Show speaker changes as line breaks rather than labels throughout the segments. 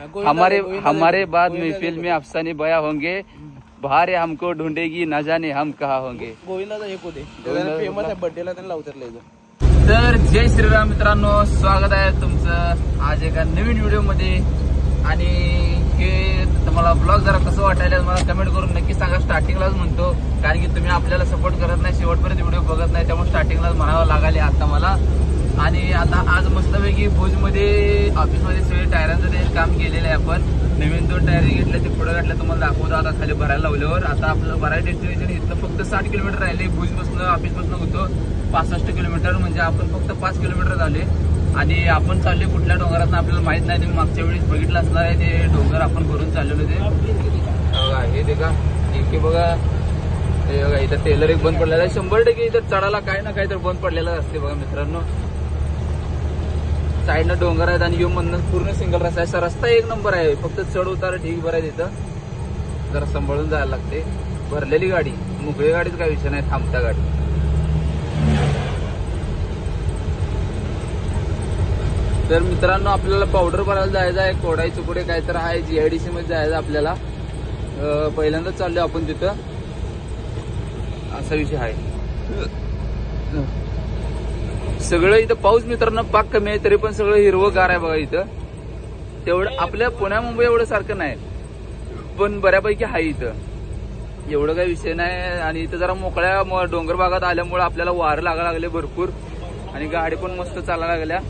हमारे बाद महफिल में अफसाने बया होंगे, बाहर हमको ढूंढेगी ना जाने हम कहाँ होंगे.
गोविंदाचा एक होते फेमस आहे, बर्थडेला त्यांना लावतात.
तर जय श्रीराम मित्रांनो, स्वागत आहे तुमचं आज एका नवीन व्हिडिओ मध्ये. आणि हे तुम्हाला ब्लॉग जरा कसं वाटायला मला कमेंट करून नक्की सांगा. स्टार्टिंगलाच म्हणतो कारण की तुम्ही आपल्याला सपोर्ट करत नाही, शेवटपर्यंत व्हिडिओ बघत नाही, त्यामुळे स्टार्टिंगलाच म्हणावं लागले आता मला. आणि आता आज मस्तपैकी भुजमध्ये ऑफिसमध्ये सगळे टायरांचं ते काम केलेलं आहे. आपण नवीन 2 टायर घेतले, ते पुढे घातले, तुम्हाला दाखवतो आता खाली भरायला लावल्यावर. आता आपलं भरायला डेस्टिनेशन इथलं फक्त 60 किलोमीटर राहिले. भुजपासून ऑफिसपासून होतो 65 किलोमीटर, म्हणजे आपण फक्त 5 किलोमीटर झाले. आणि आपण चालले कुठल्या डोंगरात आपल्याला माहित नाही. तुम्ही मागच्या वेळेस बघितलं असणार आहे ते डोंगर आपण भरून चाललेलो ते बघा. हे देखा इथे बघा, हे बघा इथं टेलर एक बंद पडलेला आहे. 100% इथं चढायला काही ना काही तर बंद पडलेलं असते बघा मित्रांनो. साईडनं डोंगर आहेत आणि म्हणून पूर्ण सिंगल रस्ता आहे. रस्ता एक नंबर आहे, फक्त चढ उतार ठीक बरं आहे. तिथं जरा सांभाळून जायला लागते. भरलेली गाडी, मोकळी गाडीच काही विषय नाही, थांबत्या गाडी. तर मित्रांनो आपल्याला पावडर भरायला जायचं आहे. कोडाई चुकडे काय तर आहे, GIDC मध्ये जायचं आपल्याला. पहिल्यांदाच चाललोय आपण तिथं, असा विषय आहे. सगळं इथं पाऊस मित्रांनो पाक कमी आहे, तरी पण सगळं हिरवंगार आहे बघा. इथं तेवढं आपल्या पुण्या मुंबई एवढं सारखं नाही, पण बऱ्यापैकी आहे इथं, एवढं काही विषय नाही. आणि इथं जरा मोकळ्या डोंगर भागात आल्यामुळे आपल्याला वारं लागायला लागले भरपूर, आणि गाडी पण मस्त चालायला लागल्या.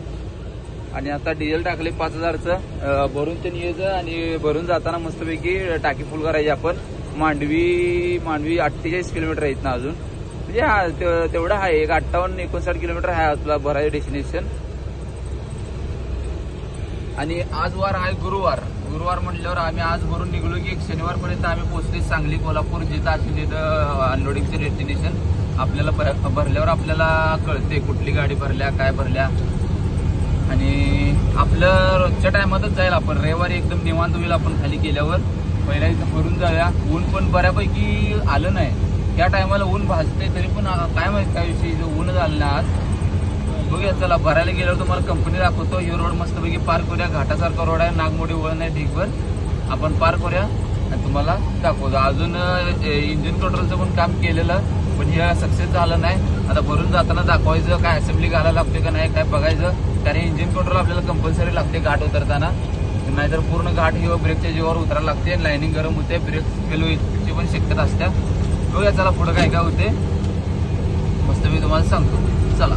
आणि आता डिझेल टाकले 5000चं, भरून ते न्यायचं आणि भरून जाताना मस्तपैकी टाकी फुल करायची आपण. मांडवी 48 किलोमीटर आहेत ना अजून, म्हणजे हा तेवढं आहे. एक 58-59 किलोमीटर आहे आपला भरायचं डेस्टिनेशन. आणि आज वार आहे गुरुवार म्हटल्यावर आम्ही आज भरून निघलो की शनिवारपर्यंत आम्ही पोहोचले सांगली, कोल्हापूर, जिथं असेल तिथं अनलोडिंगचे डेस्टिनेशन. आपल्याला भरल्यावर आपल्याला कळते कुठली गाडी भरल्या, काय भरल्या. आणि आपलं रोजच्या टायमातच जाईल आपण. रविवारी एकदम निवांत होईल आपण खाली गेल्यावर. पहिल्या इथं भरून जाऊया. ऊन पण बऱ्यापैकी आलं नाही, त्या टायमाला ऊन भाजते, तरी पण काय माहित काय विषय ऊन झालं ना आज. बघूया चला, भरायला गेल्यावर तुम्हाला कंपनी दाखवतो. ही रोड मस्तपैकी पार करूया. घाटासारखा रोड आहे, नागमोडी वळण आहे ठीकभर. आपण पार करूया आणि तुम्हाला दाखवतो. अजून इंजिन कंट्रोलचं पण काम केलेलं, पण हे सक्सेस झालं नाही. आता भरून जाताना दाखवायचं काय असेंब्ली घालायला लागते का नाही काय बघायचं. कारण इंजिन कंट्रोल आपल्याला कंपल्सरी लागते घाट उतरताना, नाहीतर पूर्ण घाट किंवा ब्रेकच्या जीवावर उतरायला लागते. लाईनिंग गरम होते, ब्रेक फेल व्हायची पण शक्यता असते. बघूया चला पुढे काय काय होते, मस्त मी तुम्हाला सांगतो. चला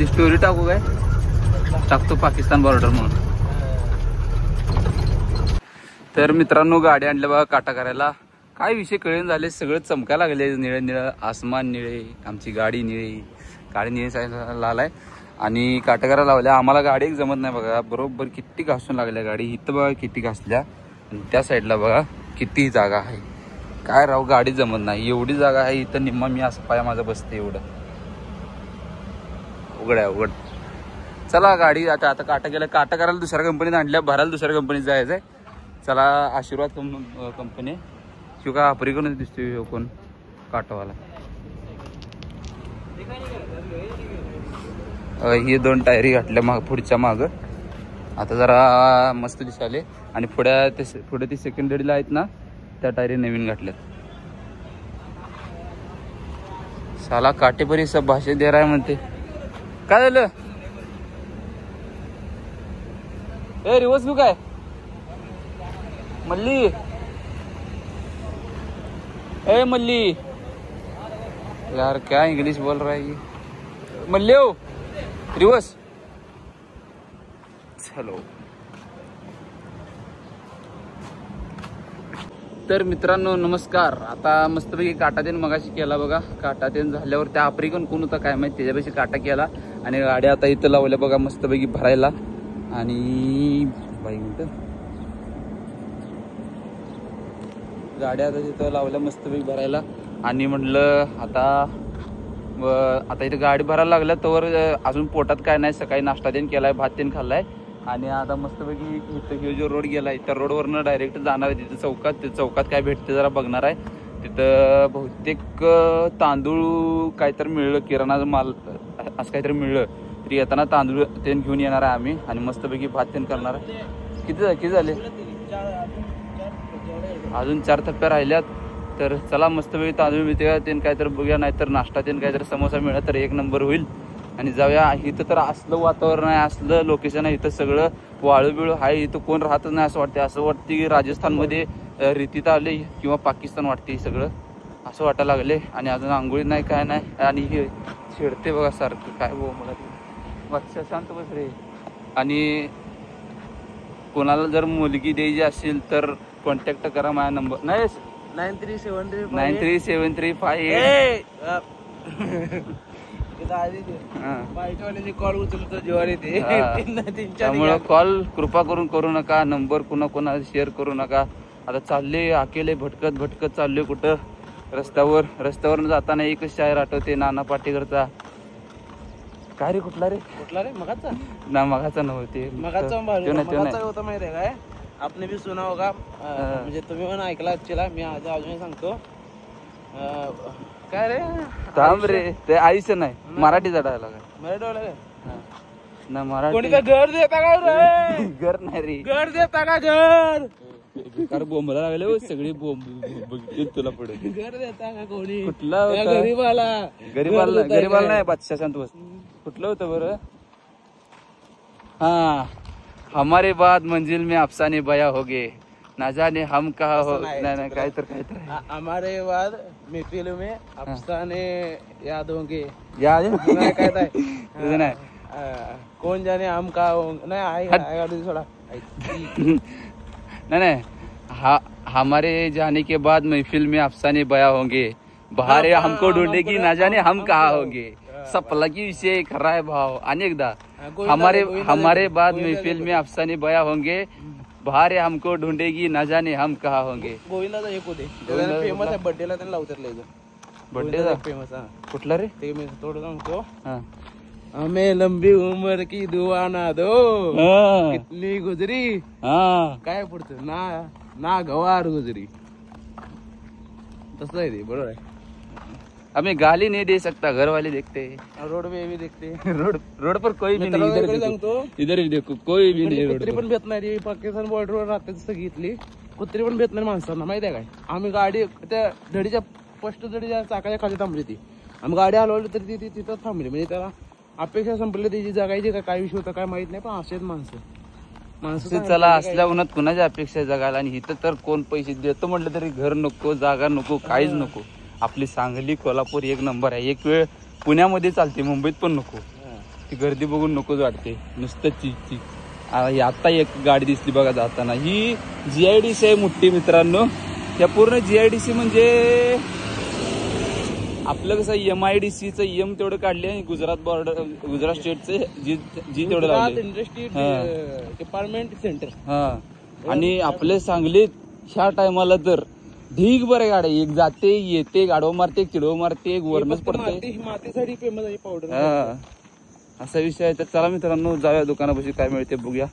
स्टोरी टाकू काय, टाकतो पाकिस्तान बॉर्डर म्हणून. तर मित्रांनो गाडी आणल्या बघा काटा करायला. काय विषय कळेन झाले, सगळं चमकायला लागले. निळं निळं आसमान निळे, आमची गाडी निळी, गाडी निळी लाल आहे. आणि काटा करायला लावल्या. आम्हाला गाडी एक जमत नाही बघा, बरोबर किती घासून लागल्या गाडी. इथं बघा किती घासल्या, आणि त्या साईडला बघा किती जागा आहे. काय राव गाडी जमत नाही, एवढी जागा आहे इथं. निम्मा मी असं पाया माझा बसते एवढं. उघड आहे उघड. चला गाडी आता काटा गेला. काटा करायला दुसऱ्या कंपनीत आणल्या, भरायला दुसऱ्या कंपनीत जायचंय. चला आशीर्वाद कंपनी किंवा आफ्रिकनच दिसतोय कोण काटावाला. ही 2 टायरी घातल्या पुढच्या माग. आता जरा मस्त दिसाले. आणि पुढे ती सेकंडरीला आहेत ना, त्या टायरी नवीन घातल्यात. साला काटेपरी सब भाषण दे रहा है म्हणते. काय झालं ए रिवर्स घेऊ काय मल्ली. ए मल्ली यार क्या इंग्लिश बोल रहा है ये मल्ल्यो रिवर्स चलो. तर मित्रांनो नमस्कार. आता मस्तपैकी काटा तेन मगाशी केला बघा. काटा तेन झाल्यावर त्या आफ्रिकन कोण होता काय माहिती त्याच्यापेक्षा काटा केला आणि गाड्या आता इथं लावल्या बघा मस्तपैकी भरायला. आणि बाई गाड्या आता तिथं लावल्या मस्तपैकी भरायला. आणि म्हटलं आता इथं गाडी भरायला लागल्या तर अजून पोटात काय नाही. सकाळी नाश्ता तेन केलाय भात तेन खाल्लाय आणि आता मस्तपैकी इथं जो रोड गेलाय त्या रोडवरनं डायरेक्ट जाणार आहे तिथं चौकात. ते चौकात काय भेटते जरा बघणार आहे. तिथं बहुतेक तांदूळ काहीतरी मिळलं किराणा माल असं काहीतरी मिळलं तरी येताना तांदूळ तेन घेऊन येणार आहे आम्ही आणि मस्तपैकी भात तेन करणार आहे. किती झाले अजून 4 थप्प्या राहिल्यात. तर चला मस्तपैकी तांदूळ मिळते का तेन काहीतरी बघूया नाहीतर नाश्ता तेन काहीतरी समोसा मिळाला तर एक नंबर होईल. आणि जाऊया. इथं तर असलं वातावरण आहे असलं लोकेशन आहे इथं सगळं वाळू बिळू आहे. इथं कोण राहतच नाही असं वाटते. असं वाटते की राजस्थानमध्ये रीतीत आले किंवा पाकिस्तान वाटते सगळं असं वाटायला लागले. आणि अजून आंघोळी नाही काय नाही. आणि हे छेडते बघा सारखं काय बघ मला वाटतं शांत बस रे. आणि कोणाला जर मुलगी द्यायची असेल तर कॉन्टॅक्ट करा. माझा नंबर नाही 937358
कॉल उचलतो जेव्हा येते.
त्यामुळं कॉल कृपा करून करू नका. नंबर कोणाला शेअर करू नका. आता चालले अकेले भटकत चाललोय कुठं रस्त्यावर जाताना एकच शायर आठवते नाना पाटेकरचा. काय रे कुठला रे
मगाचा
ना मगाचा नव्हते
मगाचा होता माहिती आहे काय. आपने भी सुना होगा म्हणजे तुम्ही पण ऐकला असशील. मी अजूनही सांगतो काय रे
थांब रे ते आईच नाही मराठीचा डायलॉग आहे.
मराठी
ना मराठी
कोणी का घर देता का रे.
घर नाही रे
घर देता का घर
बेकार बोंबला लागले सगळी बोंब तुला पुढे.
घर देता का कोणी
कुठला गरीबाला नाही बादशाह शांत बस. कुठलं होतं बरं. हा हमारे बाद मंजिल में अफसाने बया होगे ना जाने हम कहा हो. नाही काय तर
हमारे बाद महफिल में अफसाने याद होंगे
याद
काय
नाही
कोण जाने हम कहा होंगे. नाही थोडा
नहीं हमारे जाने के बाद महफिल में अफसाने बया होंगे. बहारे हमको ढूंढेगी ना जाने हम कहाँ होंगे. सपला की विषय खरा है भाव. अनेकदा हमारे बाद महफिल में अफसाने बया होंगे. बहारे हमको ढूंढेगी ना जाने हम कहाँ होंगे.
गोविंदाचा एक होते फेमस आहे. बर्थडेला त्यांना लावतात
बर्थडेला
फेमस.
कुठला रे
ते मी थोडं सांगतो. हमें लंबी उम्र की दुआ ना दो कितनी गुजरी. काय पुढचं ना गवार गुजरी. तसं आहे ते बरोबर आहे.
हमें गाली नहीं दे सकता घर वाले देखते
रोड पे भी देखते.
रोड पर कोई भी नहीं. इधर भी देखो कोई भी नहीं.
कुत्री पण भेट नाही. पाकिस्तान बॉर्डरवर राहते सगळी इथली कुत्री पण भेट नाही माणसांना माहिती आहे काय. आम्ही गाडी त्या धडीच्या फर्स्ट धडीच्या चाकाच्या खाली थांबली ती. आम्ही गाडी हलवली तरी ती तिथं थांबली. म्हणजे त्याला अपेक्षा संपली त्याची जगायची का काय विषय होता काय माहित नाही. पण असेच माणसं
चला असल्या उन्हात कुणाच्या अपेक्षा जगायला. आणि इथं तर कोण पैसे देतो म्हटलं तरी घर नको जागा नको काहीच नको. आपली सांगली कोल्हापूर एक नंबर आहे. एक वेळ पुण्यामध्ये चालते मुंबईत पण नको. ती गर्दी बघून नकोच वाटते नुसतं चीची. आता एक गाडी दिसली बघा जाताना. ही GIDC आहे मोठी मित्रांनो. या पूर्ण GIDC म्हणजे आपलं कसं MIDCचं एम तेवढं काढले आणि गुजरात स्टेटचं जी तेवढं लावले
इंडस्ट्री डिपार्टमेंट सेंटर.
हा आणि आपले सांगलीत ह्या टायमाला तर ढीग बरे गाड्या. एक जाते येते गाडव मारते चिडव मारते एक वरणच पडते.
मातीसाठी फेमस आहे पावडर.
असा विषय आहे. तर चला मित्रांनो जाऊया दुकानापाशी काय मिळते बघूया.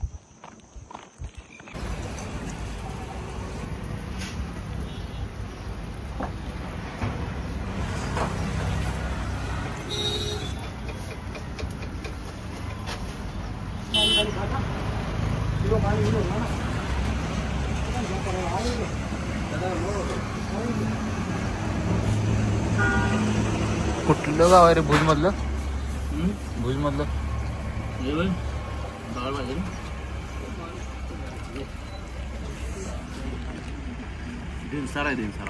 कुठलं गाव आहे रे भुज मधलं.
दिनसार आहे दिनसार